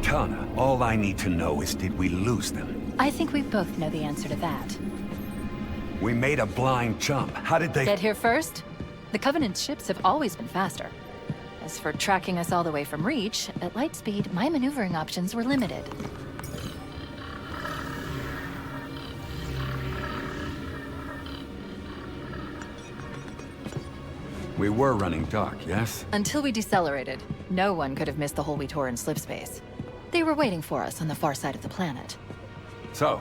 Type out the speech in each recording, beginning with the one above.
Cortana. All I need to know is, did we lose them? I think we both know the answer to that. We made a blind jump. How did they... Get here first? The Covenant's ships have always been faster. As for tracking us all the way from Reach, at light speed, my maneuvering options were limited. We were running dark, yes? Until we decelerated, no one could have missed the hole we tore in slip space. They were waiting for us on the far side of the planet. So,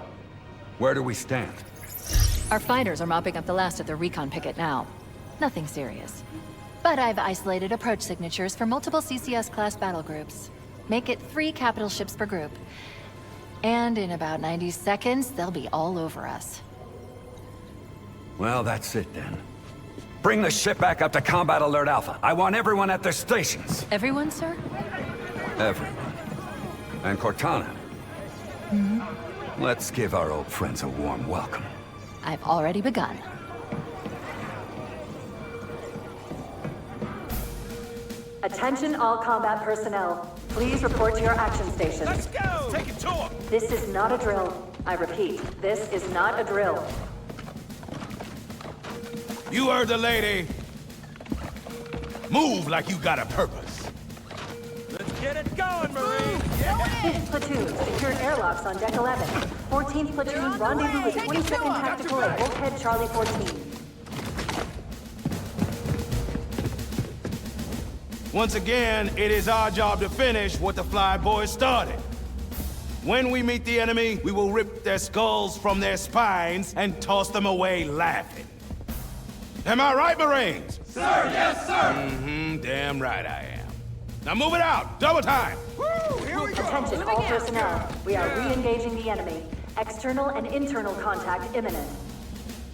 where do we stand? Our fighters are mopping up the last of the recon picket now. Nothing serious. But I've isolated approach signatures for multiple CCS-class battle groups. Make it 3 capital ships per group. And in about 90 seconds, they'll be all over us. Well, that's it then. Bring the ship back up to Combat Alert Alpha. I want everyone at their stations. Everyone, sir? Everyone. And Cortana. Let's give our old friends a warm welcome. I've already begun. Attention all combat personnel. Please report to your action stations. Let's go! Take it to him! This is not a drill. I repeat, this is not a drill. You heard the lady. Move like you got a purpose. Let's get it going, Marine! 5th Platoon, secured airlocks on Deck 11. 14th Platoon, rendezvous with 22nd Tactical at Wolfhead Charlie 14. Once again, it is our job to finish what the Flyboys started. When we meet the enemy, we will rip their skulls from their spines and toss them away laughing. Am I right, Marines? Sir, yes, sir! Damn right I am. Now move it out! Double time! Woo, here we go! Attention all personnel. We are re-engaging the enemy. External and internal contact imminent.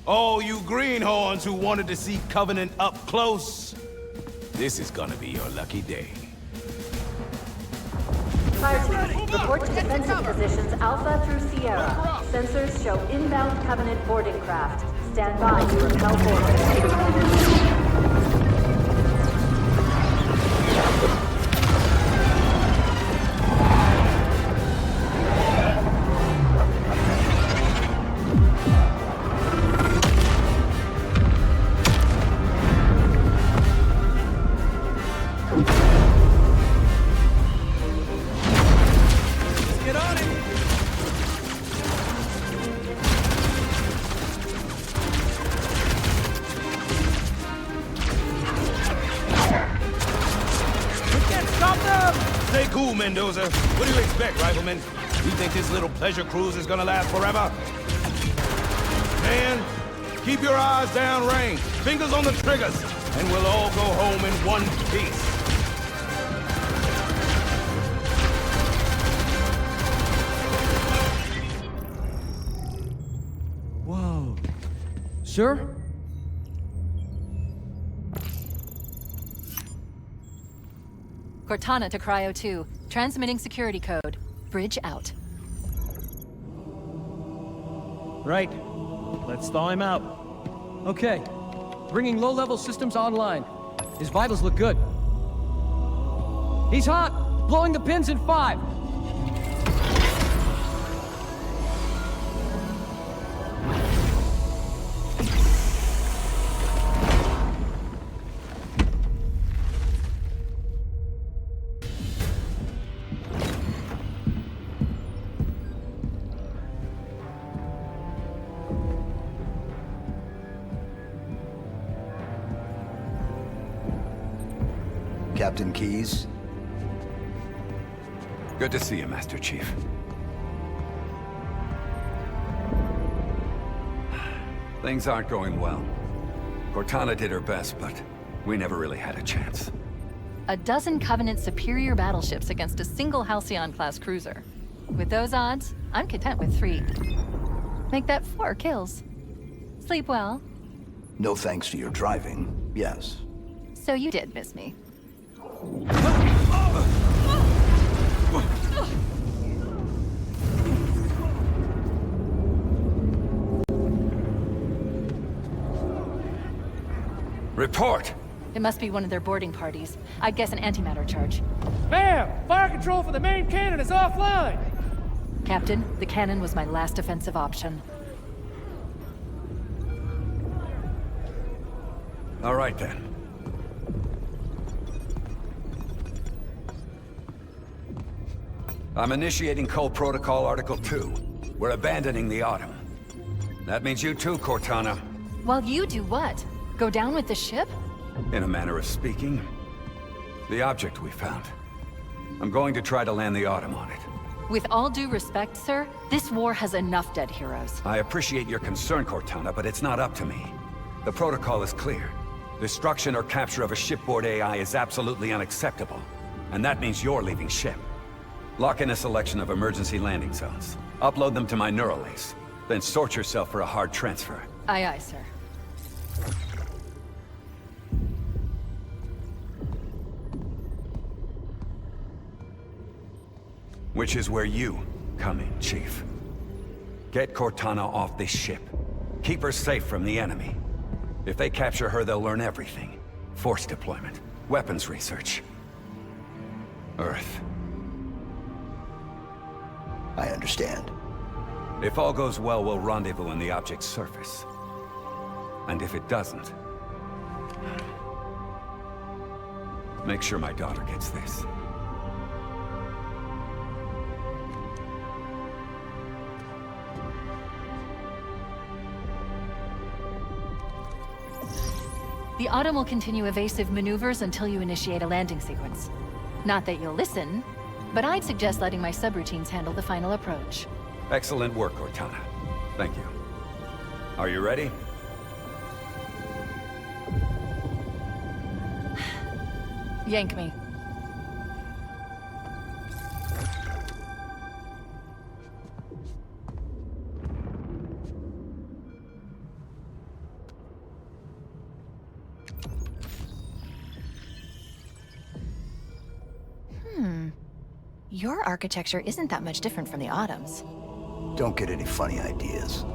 Oh, you greenhorns who wanted to see Covenant up close. This is gonna be your lucky day. Fire team, report to defensive positions Alpha through Sierra. Sensors show inbound Covenant boarding craft. Stand by to repel boarding. Get on it! Stay cool, Mendoza. What do you expect, Rifleman? You think this little pleasure cruise is gonna last forever? Man, keep your eyes downrange, fingers on the triggers, and we'll all go home in one piece. Whoa. Sir? Cortana to Cryo 2. Transmitting security code. Bridge out. Right. Let's thaw him out. Okay. Bringing low-level systems online. His vitals look good. He's hot! Blowing the pins in 5! Captain Keyes? Good to see you, Master Chief. Things aren't going well. Cortana did her best, but we never really had a chance. A dozen Covenant superior battleships against a single Halcyon-class cruiser. With those odds, I'm content with 3. Make that 4 kills. Sleep well. No thanks to your driving, yes. So you did miss me. Report! It must be one of their boarding parties. I'd guess an antimatter charge. Ma'am! Fire control for the main cannon is offline! Captain, the cannon was my last offensive option. All right, then. I'm initiating Cole Protocol Article 2. We're abandoning the Autumn. That means you too, Cortana. While you do what? Go down with the ship? In a manner of speaking. The object we found. I'm going to try to land the Autumn on it. With all due respect, sir, this war has enough dead heroes. I appreciate your concern, Cortana, but it's not up to me. The protocol is clear. Destruction or capture of a shipboard AI is absolutely unacceptable. And that means you're leaving ship. Lock in a selection of emergency landing zones. Upload them to my neural lace. Then sort yourself for a hard transfer. Aye, aye, sir. Which is where you come in, Chief. Get Cortana off this ship. Keep her safe from the enemy. If they capture her, they'll learn everything. Force deployment, weapons research. Earth. I understand. If all goes well, we'll rendezvous on the object's surface. And if it doesn't... make sure my daughter gets this. The Autumn will continue evasive maneuvers until you initiate a landing sequence. Not that you'll listen, but I'd suggest letting my subroutines handle the final approach. Excellent work, Cortana. Thank you. Are you ready? Yank me. Your architecture isn't that much different from the Autumn's. Don't get any funny ideas.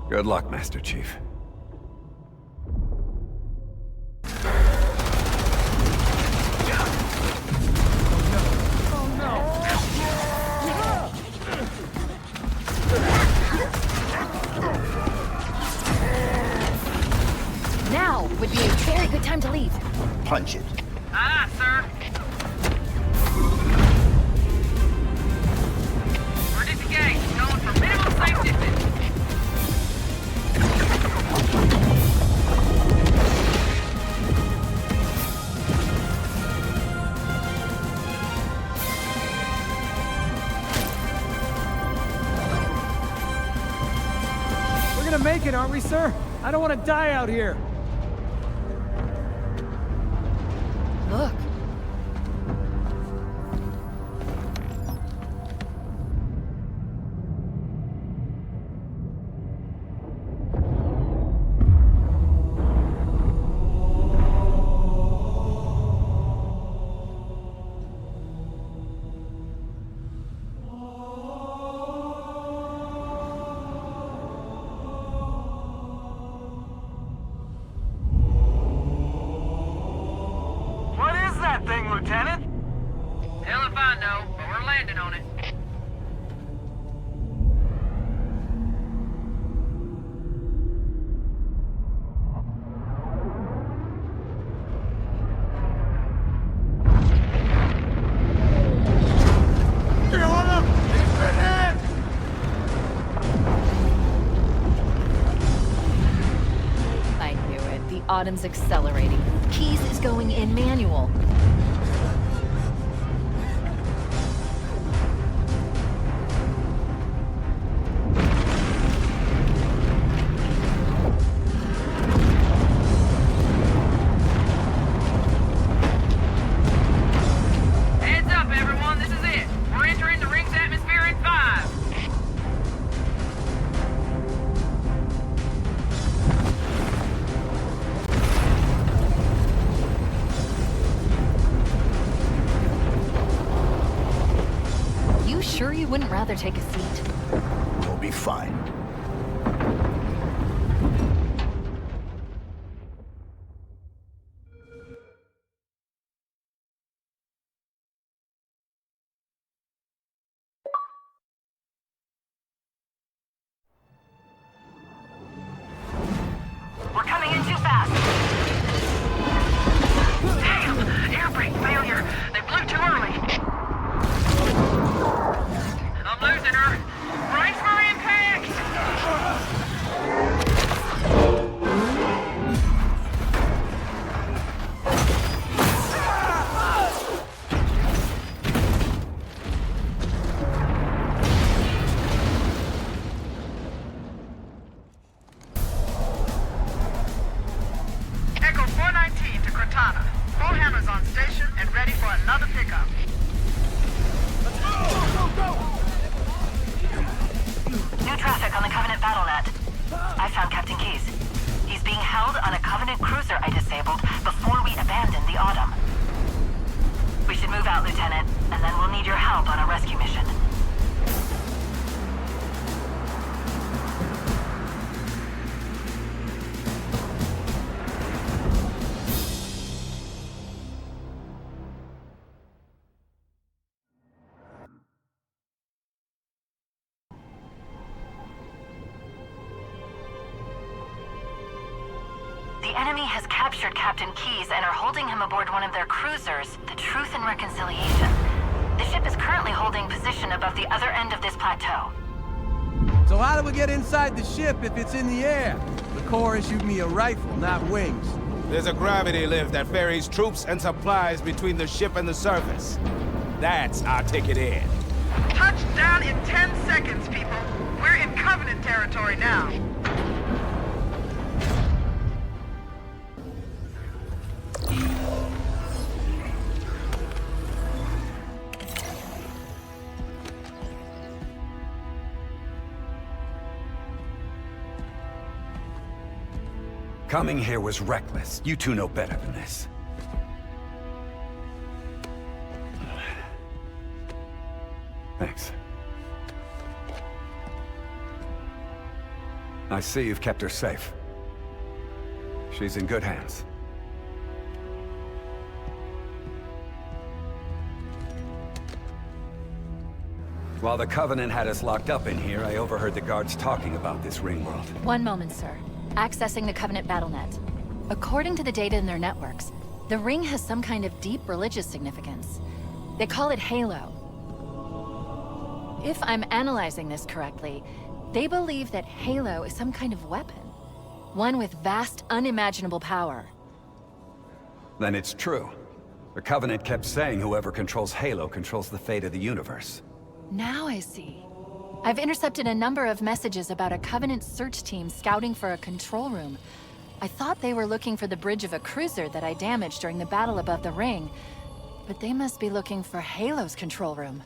Good luck, Master Chief. Now would be a very good time to leave. Punch it. Ah, sir. We're disengaged. Going for minimum safe distance. We're gonna make it, aren't we, sir? I don't want to die out here. Look. Thing, Lieutenant? Hell if I know, but we're landing on it. I knew it. The Autumn's accelerating. Keys is going in manual. Heads up, everyone. This is it. We're entering the ring's atmosphere in 5. you wouldn't rather take a seat? We'll be fine. We're coming in too fast. Damn! Air brake failure. They blew too early. I'm losing her. Brace for impact! Echo 419 to Cortana. Bullhammer's on station and ready for another pickup. New traffic on the Covenant BattleNet. I found Captain Keyes. He's being held on a Covenant cruiser I disabled before we abandoned the Autumn. We should move out, Lieutenant, and then we'll need your help on a rescue mission. The enemy has captured Captain Keyes and are holding him aboard one of their cruisers, the Truth and Reconciliation. The ship is currently holding position above the other end of this plateau. So how do we get inside the ship if it's in the air? The Corps issued me a rifle, not wings. There's a gravity lift that ferries troops and supplies between the ship and the surface. That's our ticket in. Touchdown in 10 seconds, people. We're in Covenant territory now. Coming here was reckless. You two know better than this. Thanks. I see you've kept her safe. She's in good hands. While the Covenant had us locked up in here, I overheard the guards talking about this ring world. One moment, sir. Accessing the Covenant BattleNet. According to the data in their networks, the ring has some kind of deep religious significance. They call it Halo. If I'm analyzing this correctly, they believe that Halo is some kind of weapon. One with vast, unimaginable power. Then it's true. The Covenant kept saying whoever controls Halo controls the fate of the universe. Now I see. I've intercepted a number of messages about a Covenant search team scouting for a control room. I thought they were looking for the bridge of a cruiser that I damaged during the battle above the ring. But they must be looking for Halo's control room.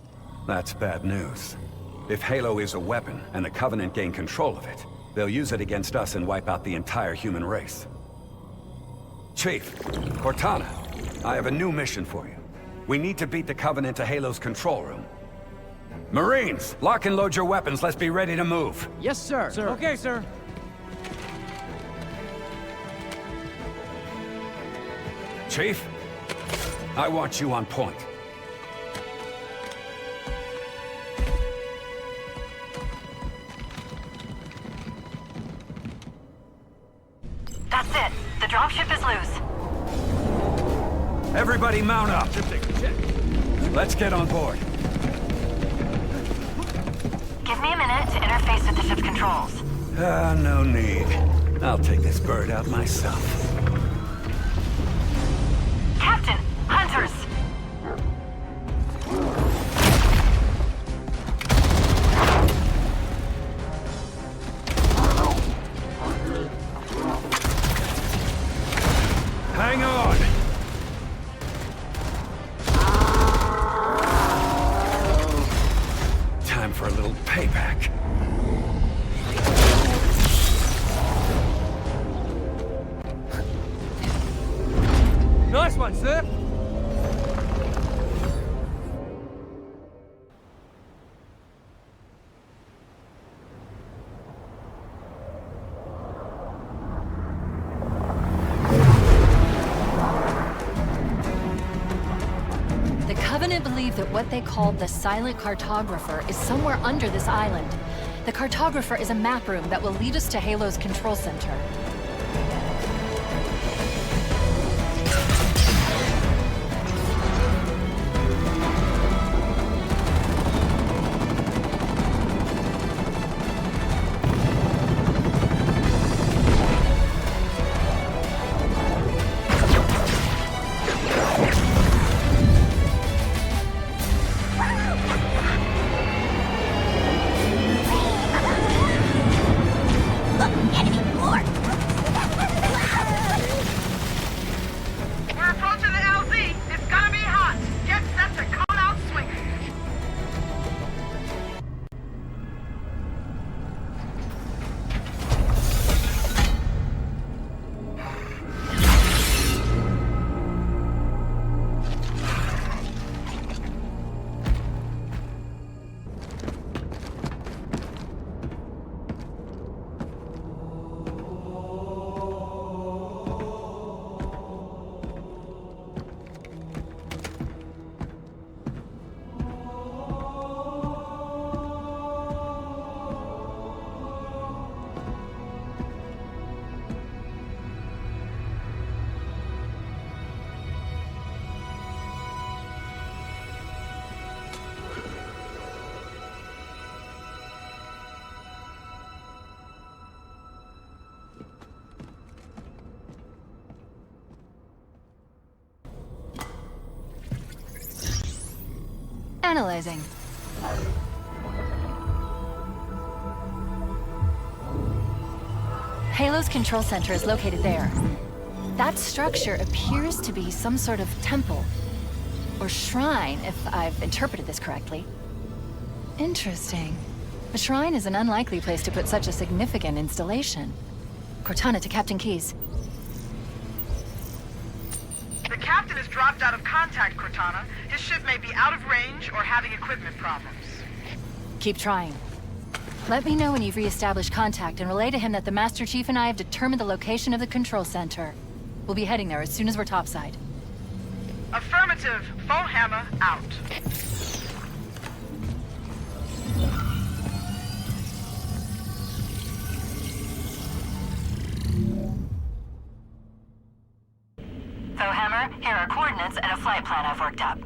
That's bad news. If Halo is a weapon, and the Covenant gain control of it, they'll use it against us and wipe out the entire human race. Chief, Cortana, I have a new mission for you. We need to beat the Covenant to Halo's control room. Marines, lock and load your weapons. Let's be ready to move. Yes, sir. Okay, sir. Chief, I want you on point. That's it. The dropship is loose. Everybody mount up. Let's get on board. Give me a minute to interface with the ship's controls. No need. I'll take this bird out myself. Captain, hunters! Hang on! Time for a little payback. Nice one, sir. believe that what they call the Silent Cartographer is somewhere under this island. The Cartographer is a map room that will lead us to Halo's control center. Analyzing. Halo's control center is located there. That structure appears to be some sort of temple. Or shrine, if I've interpreted this correctly. Interesting. A shrine is an unlikely place to put such a significant installation. Cortana to Captain Keyes. The captain has dropped out of contact, Cortana. His ship may be out of range or having equipment problems. Keep trying. Let me know when you've re-established contact and relay to him that the Master Chief and I have determined the location of the control center. We'll be heading there as soon as we're topside. Affirmative. Fullhammer out. Hammer, here are coordinates and a flight plan I've worked up.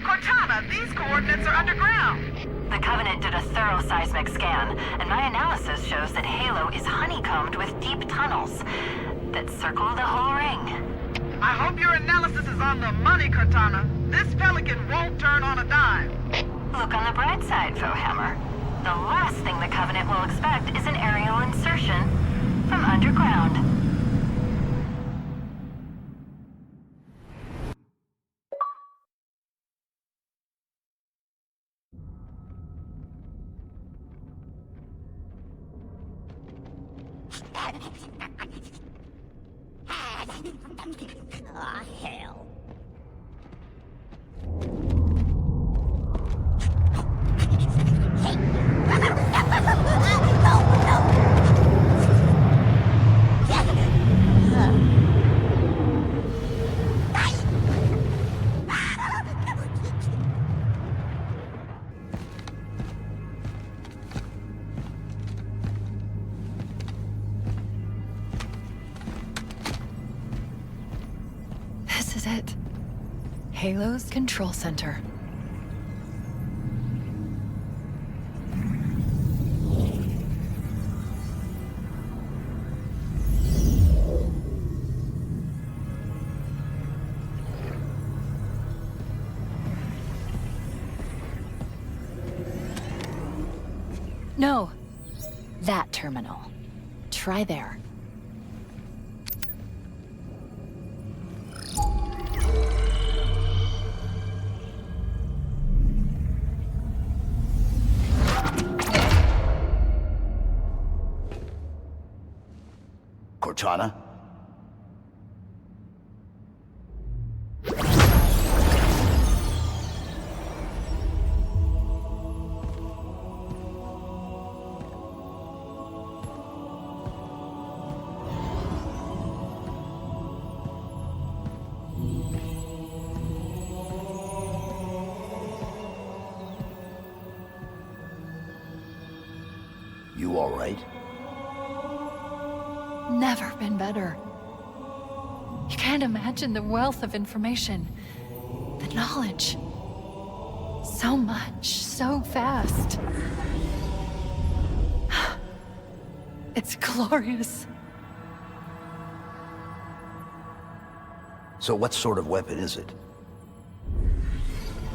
Cortana, these coordinates are underground. The Covenant did a thorough seismic scan, and my analysis shows that Halo is honeycombed with deep tunnels that circle the whole ring. I hope your analysis is on the money, Cortana. This Pelican won't turn on a dime. Look on the bright side, Hammer. The last thing the Covenant will expect is an aerial insertion from underground. Ah, hell. This is it. Halo's control center. No. That terminal. Try there. Cortana? right? Never been better. You can't imagine the wealth of information, the knowledge. So much, so fast. It's glorious. So what sort of weapon is it?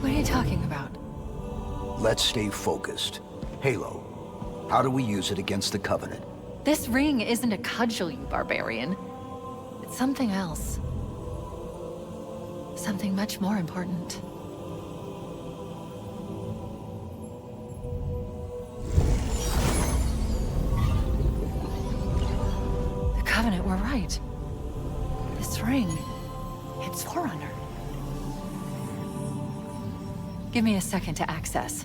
What are you talking about? Let's stay focused. Halo. How do we use it against the Covenant? This ring isn't a cudgel, you barbarian. It's something else. Something much more important. The Covenant were right. This ring, it's Forerunner. Give me a second to access.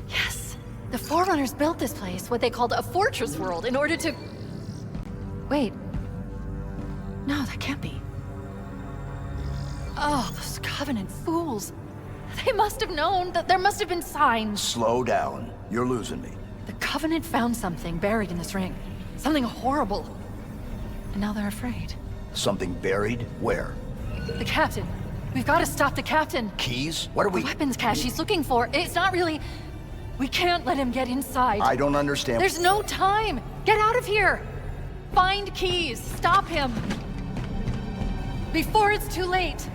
Yes! The Forerunners built this place, what they called a fortress world, in order to... Wait. No, that can't be. Oh, those Covenant fools. They must have known that there must have been signs. Slow down. You're losing me. The Covenant found something buried in this ring. Something horrible. And now they're afraid. Something buried? Where? The captain. We've got to stop the captain. Keys? What are we... The weapons cache he's looking for. It's not really... We can't let him get inside. I don't understand. There's no time. Get out of here. Find keys. Stop him. Before it's too late.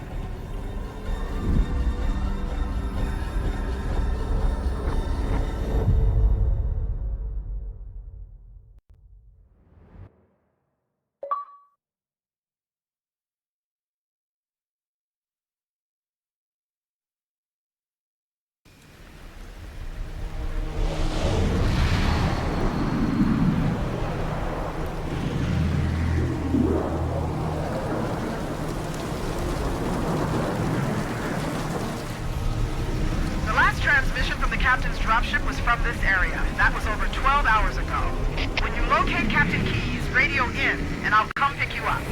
Transmission from the captain's dropship was from this area. That was over 12 hours ago. When you locate Captain Keyes, radio in, and I'll come pick you up.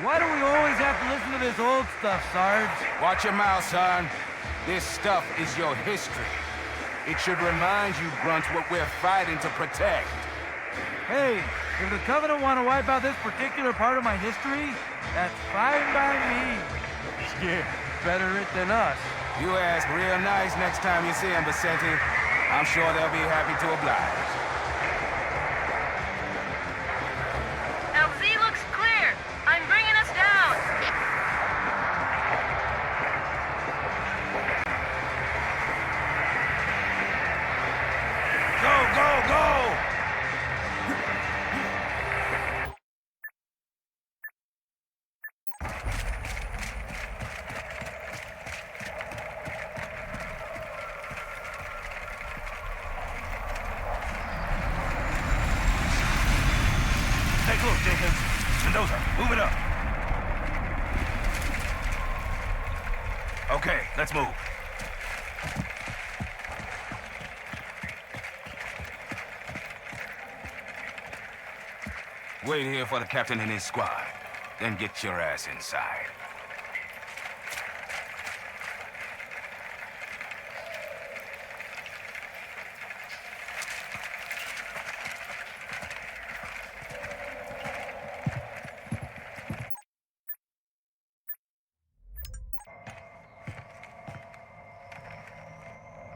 Why do we always have to listen to this old stuff, Sarge? Watch your mouth, son. This stuff is your history. It should remind you, grunts, what we're fighting to protect. Hey, if the Covenant want to wipe out this particular part of my history, that's fine by me. Yeah, better it than us. You ask real nice next time you see them, Vicente. I'm sure they'll be happy to oblige. LZ looks clear. I'm bringing us down. Go, go, go! close, Jenkins. Mendoza, move it up. Okay, let's move. Wait here for the captain and his squad. Then get your ass inside.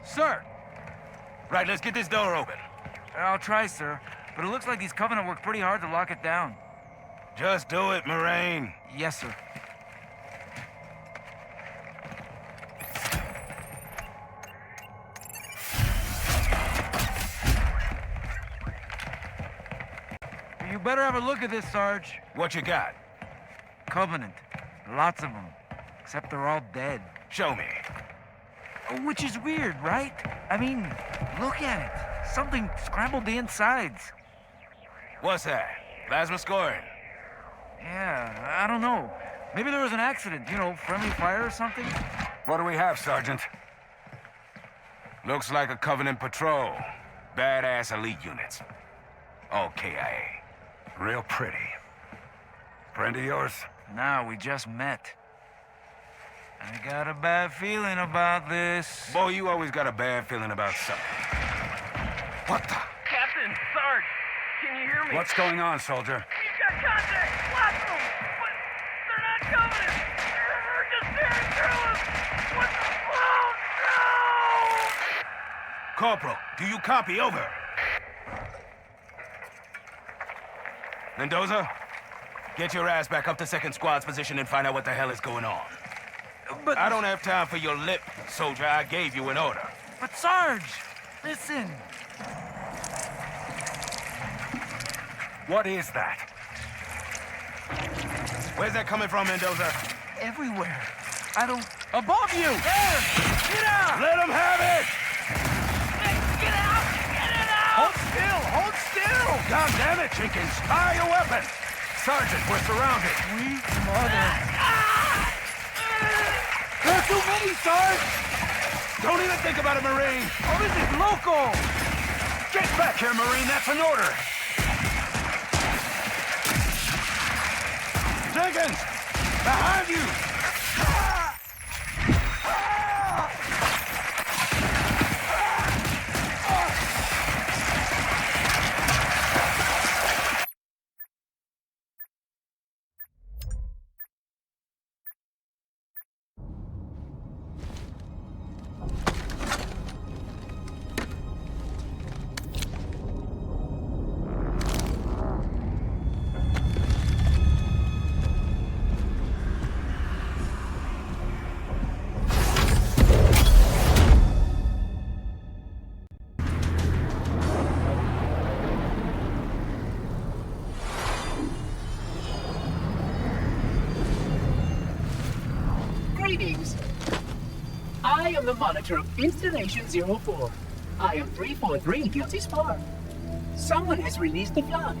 Sir! Right, let's get this door open. I'll try, sir. But it looks like these Covenant worked pretty hard to lock it down. Just do it, Moraine. Yes, sir. You better have a look at this, Sarge. What you got? Covenant. Lots of them. Except they're all dead. Show me. Which is weird, right? I mean, look at it. Something scrambled the insides. What's that? Plasma scoring? Yeah, I don't know. Maybe there was an accident, you know, friendly fire or something? What do we have, Sergeant? Looks like a Covenant patrol. Badass elite units. All KIA. Real pretty. Friend of yours? Nah, we just met. I got a bad feeling about this. Boy, you always got a bad feeling about something. What the? Captain, Sarge, can you hear me? What's going on, soldier? He's got contact! Lots of them! But they're not coming! They're just tearing through us! What the? Oh, no! Corporal, do you copy? Over. Mendoza, get your ass back up to second squad's position and find out what the hell is going on. But I don't have time for your lip, soldier. I gave you an order. But Sarge, listen. What is that? Where's that coming from, Mendoza? Everywhere. I don't... Above you! There! Get out! Let him have it! Get out! Get it out! Hold still! Hold still! God damn it, Jenkins! Fire your weapon! Sergeant, we're surrounded. Sweet mother. There are too many, Sarge! Don't even think about it, Marine! Oh, this is local! Get back here, Marine! That's an order! Jenkins! Behind you! Greetings. I am the monitor of Installation 04. I am 343 Guilty Spar. Someone has released the flood.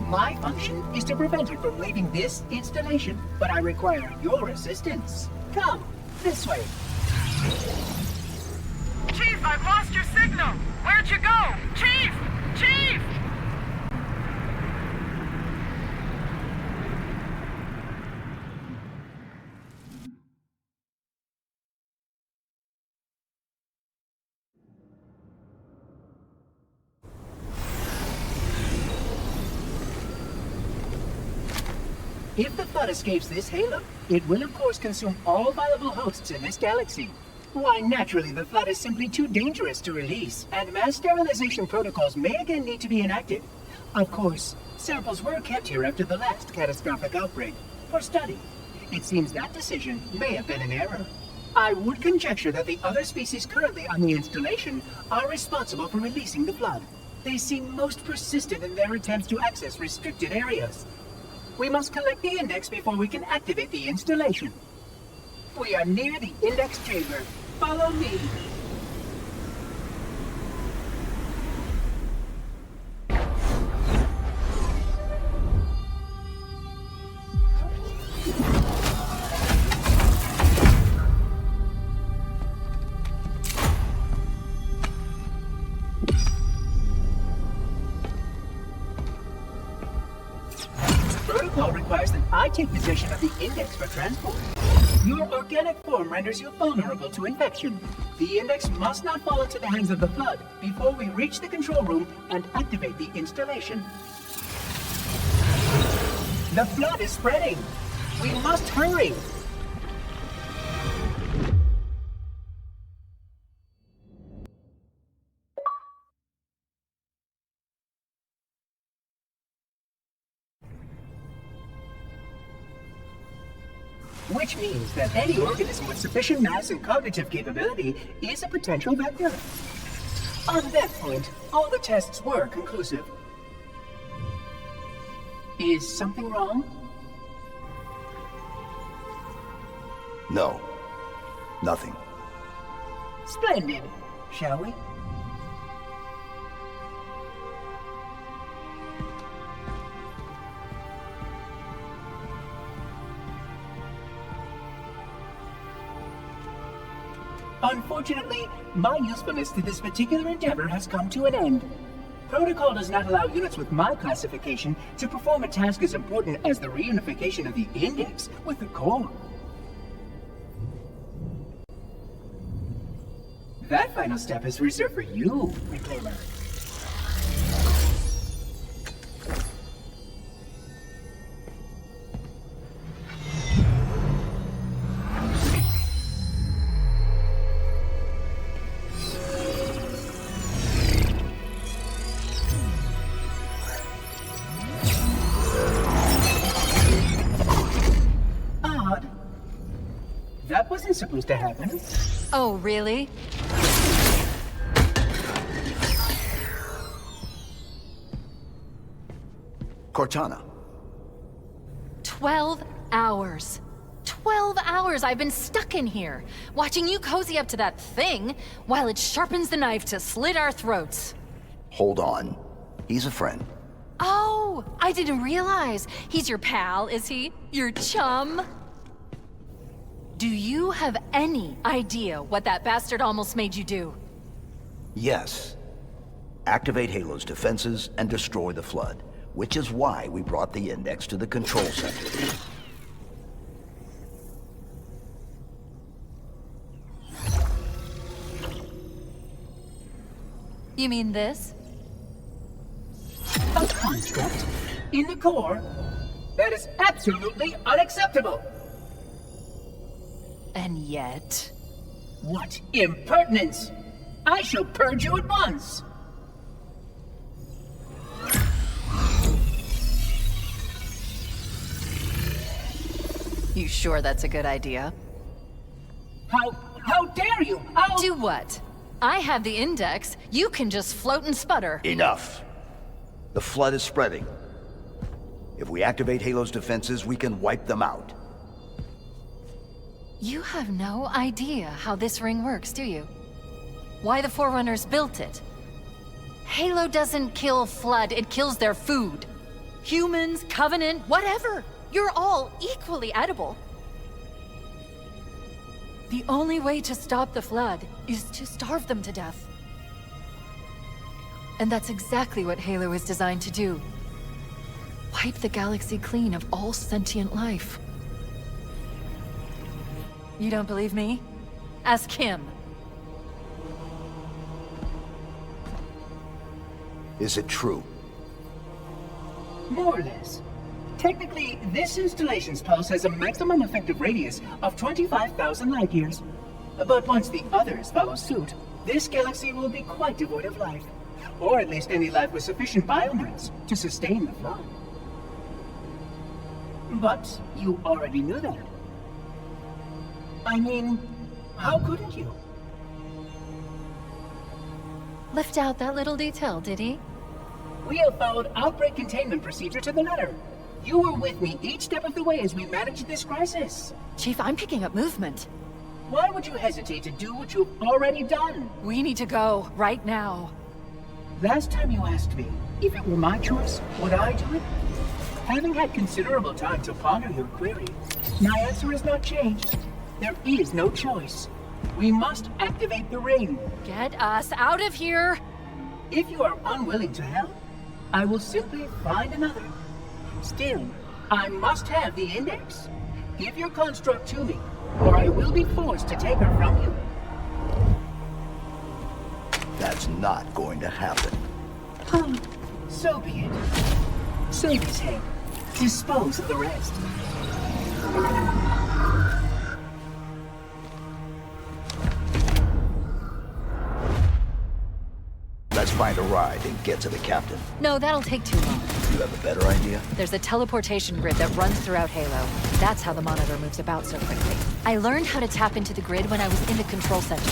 My function is to prevent it from leaving this installation, but I require your assistance. Come, this way. Chief, I've lost your signal. Where'd you go? Chief! Chief! If the flood escapes this halo, it will of course consume all viable hosts in this galaxy. Why, naturally, the flood is simply too dangerous to release, and mass sterilization protocols may again need to be enacted. Of course, samples were kept here after the last catastrophic outbreak, for study. It seems that decision may have been an error. I would conjecture that the other species currently on the installation are responsible for releasing the flood. They seem most persistent in their attempts to access restricted areas. We must collect the index before we can activate the installation. We are near the index chamber. Follow me. Protocol requires that I take possession of the index for transport. Your organic form renders you vulnerable to infection. The index must not fall into the hands of the Flood before we reach the control room and activate the installation. The Flood is spreading. We must hurry. Which means that any organism with sufficient mass and cognitive capability is a potential vector. On that point, all the tests were conclusive. Is something wrong? No. Nothing. Splendid. Shall we? Unfortunately, my usefulness to this particular endeavor has come to an end. Protocol does not allow units with my classification to perform a task as important as the reunification of the index with the core. That final step is reserved for you, Reclaimer. That wasn't supposed to happen. Oh, really? Cortana. 12 hours. 12 hours I've been stuck in here, watching you cozy up to that thing while it sharpens the knife to slit our throats. Hold on. He's a friend. Oh, I didn't realize. He's your pal, is he? Your chum? Do you have any idea what that bastard almost made you do? Yes. Activate Halo's defenses and destroy the Flood, which is why we brought the index to the control center. You mean this? A construct in the core? That is absolutely unacceptable! And yet... What impertinence! I shall purge you at once! You sure that's a good idea? How dare you? Do what? I have the index. You can just float and sputter. Enough! The Flood is spreading. If we activate Halo's defenses, we can wipe them out. You have no idea how this ring works, do you? Why the Forerunners built it? Halo doesn't kill Flood, it kills their food. Humans, Covenant, whatever. You're all equally edible. The only way to stop the Flood is to starve them to death. And that's exactly what Halo is designed to do. Wipe the galaxy clean of all sentient life. You don't believe me? Ask him. Is it true? More or less. Technically, this installation's pulse has a maximum effective radius of 25,000 light years. But once the others follow suit, this galaxy will be quite devoid of life. Or at least any life with sufficient biomass to sustain the Flood. But you already knew that. I mean, how couldn't you? Left out that little detail, did he? We have followed outbreak containment procedure to the letter. You were with me each step of the way as we managed this crisis. Chief, I'm picking up movement. Why would you hesitate to do what you've already done? We need to go, right now. Last time you asked me if it were my choice, would I do it? Having had considerable time to ponder your query, my answer has not changed. There is no choice. We must activate the ring. Get us out of here! If you are unwilling to help, I will simply find another. Still, I must have the index. Give your construct to me, or I will be forced to take her from you. That's not going to happen. So be it. Save his head. Dispose of the rest. Let's find a ride and get to the captain. No, that'll take too long. You have a better idea? There's a teleportation grid that runs throughout Halo. That's how the monitor moves about so quickly. I learned how to tap into the grid when I was in the control center.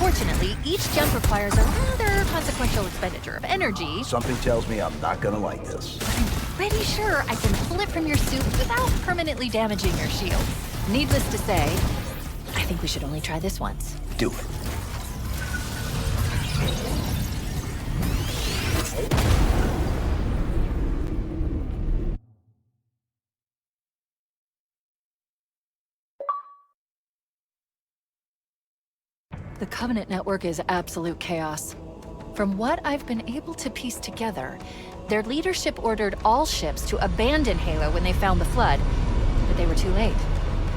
Fortunately, each jump requires a rather consequential expenditure of energy. Something tells me I'm not gonna like this. But I'm pretty sure I can pull it from your suit without permanently damaging your shield. Needless to say, I think we should only try this once. Do it. The Covenant network is absolute chaos. From what I've been able to piece together, their leadership ordered all ships to abandon Halo when they found the Flood, but they were too late.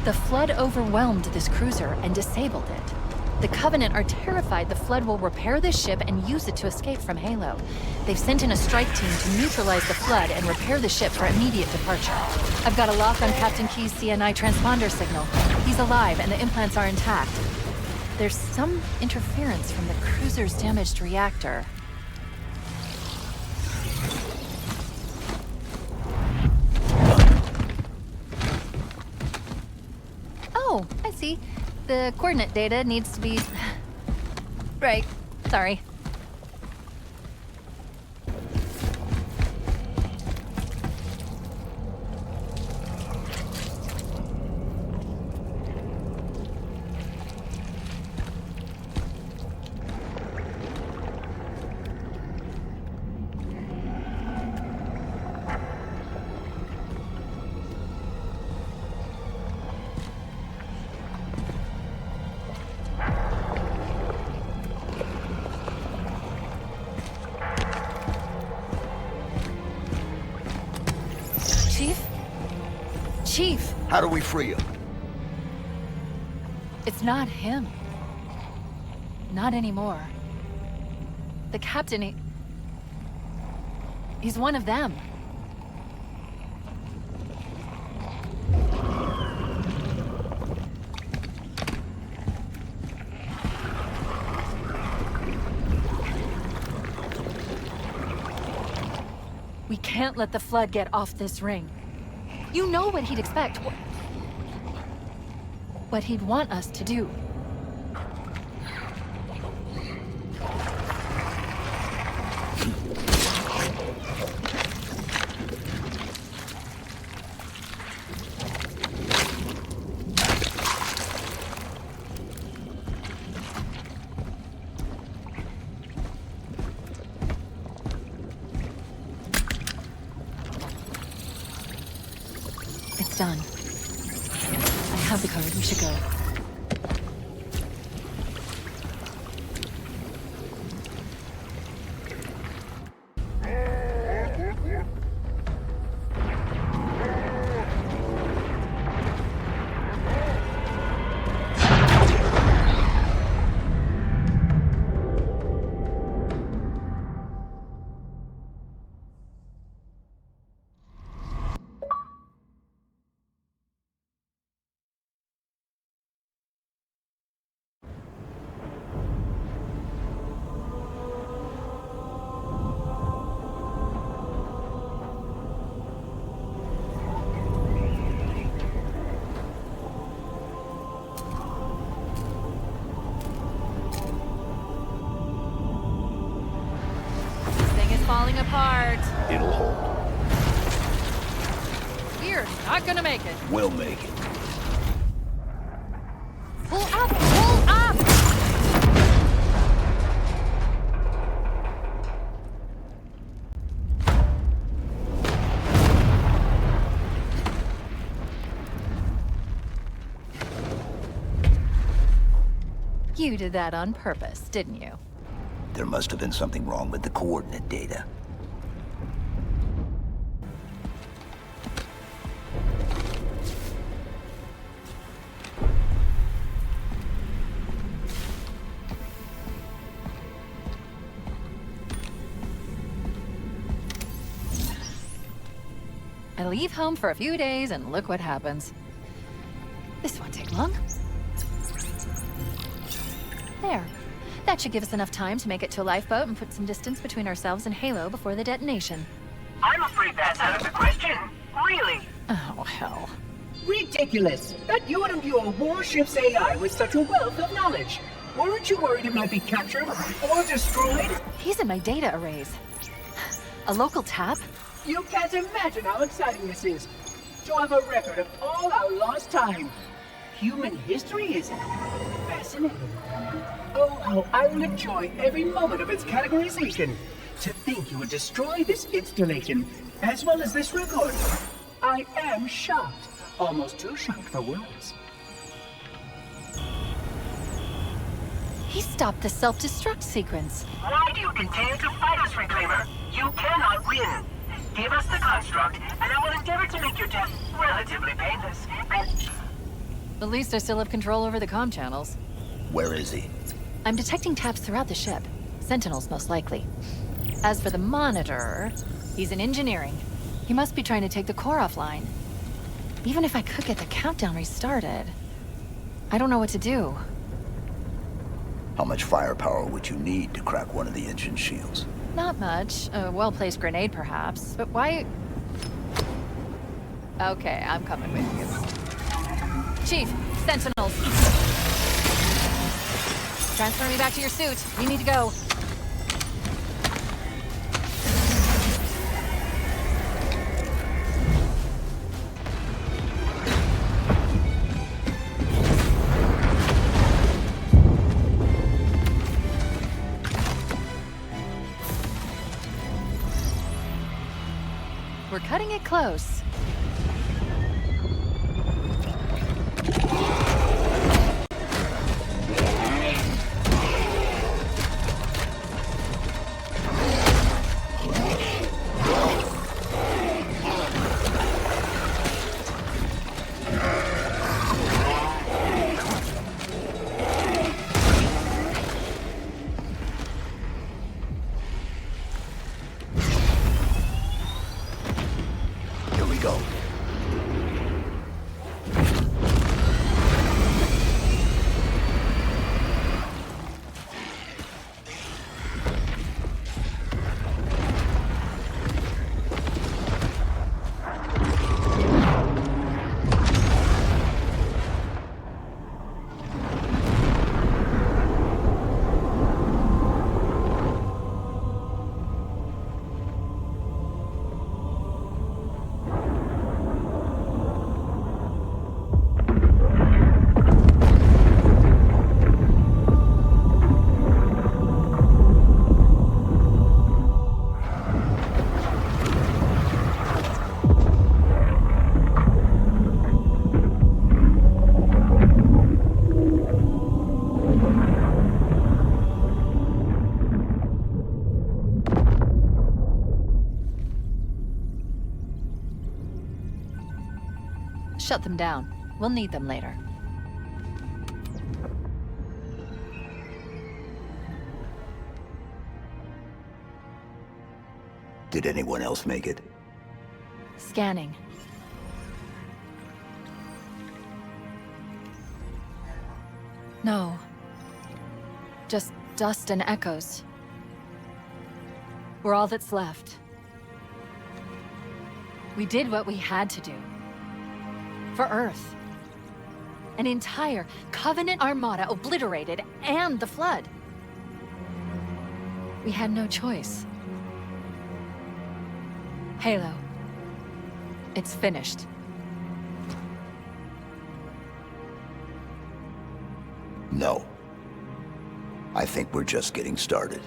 The Flood overwhelmed this cruiser and disabled it. The Covenant are terrified the Flood will repair this ship and use it to escape from Halo. They've sent in a strike team to neutralize the Flood and repair the ship for immediate departure. I've got a lock on Captain Key's CNI transponder signal. He's alive and the implants are intact. There's some interference from the cruiser's damaged reactor. Oh, I see. The coordinate data needs to be... Right, sorry. Chief! How do we free him? It's not him. Not anymore. The captain, he's one of them. We can't let the Flood get off this ring. You know what he'd expect. What he'd want us to do. It's done. I have the code. We should go. Falling apart. It'll hold. We're not gonna make it. We'll make it. Pull up! Pull up! You did that on purpose, didn't you? There must have been something wrong with the coordinate data. I leave home for a few days and look what happens. This won't take long. There. That should give us enough time to make it to a lifeboat and put some distance between ourselves and Halo before the detonation. I'm afraid that's out of the question. Really? Oh, hell. Ridiculous! That you would imbue a warship's AI with such a wealth of knowledge. Weren't you worried it might be captured or destroyed? He's in my data arrays. A local tap? You can't imagine how exciting this is. To have a record of all our lost time. Human history is fascinating. Oh, how I will enjoy every moment of its categorization. To think you would destroy this installation, as well as this record. I am shocked. Almost too shocked for words. He stopped the self-destruct sequence. Why do you continue to fight us, Reclaimer? You cannot win. Give us the construct, and I will endeavor to make your death relatively painless. At least I still have control over the comm channels. Where is he? I'm detecting taps throughout the ship. Sentinels, most likely. As for the monitor, he's in engineering. He must be trying to take the core offline. Even if I could get the countdown restarted, I don't know what to do. How much firepower would you need to crack one of the engine shields? Not much. A well-placed grenade, perhaps. But why... Okay, I'm coming with you. Chief, Sentinels. Transfer me back to your suit. We need to go. We're cutting it close. Shut them down. We'll need them later. Did anyone else make it? Scanning. No. Just dust and echoes. We're all that's left. We did what we had to do. For Earth. An entire Covenant armada obliterated, and the Flood. We had no choice. Halo. It's finished. No. I think we're just getting started.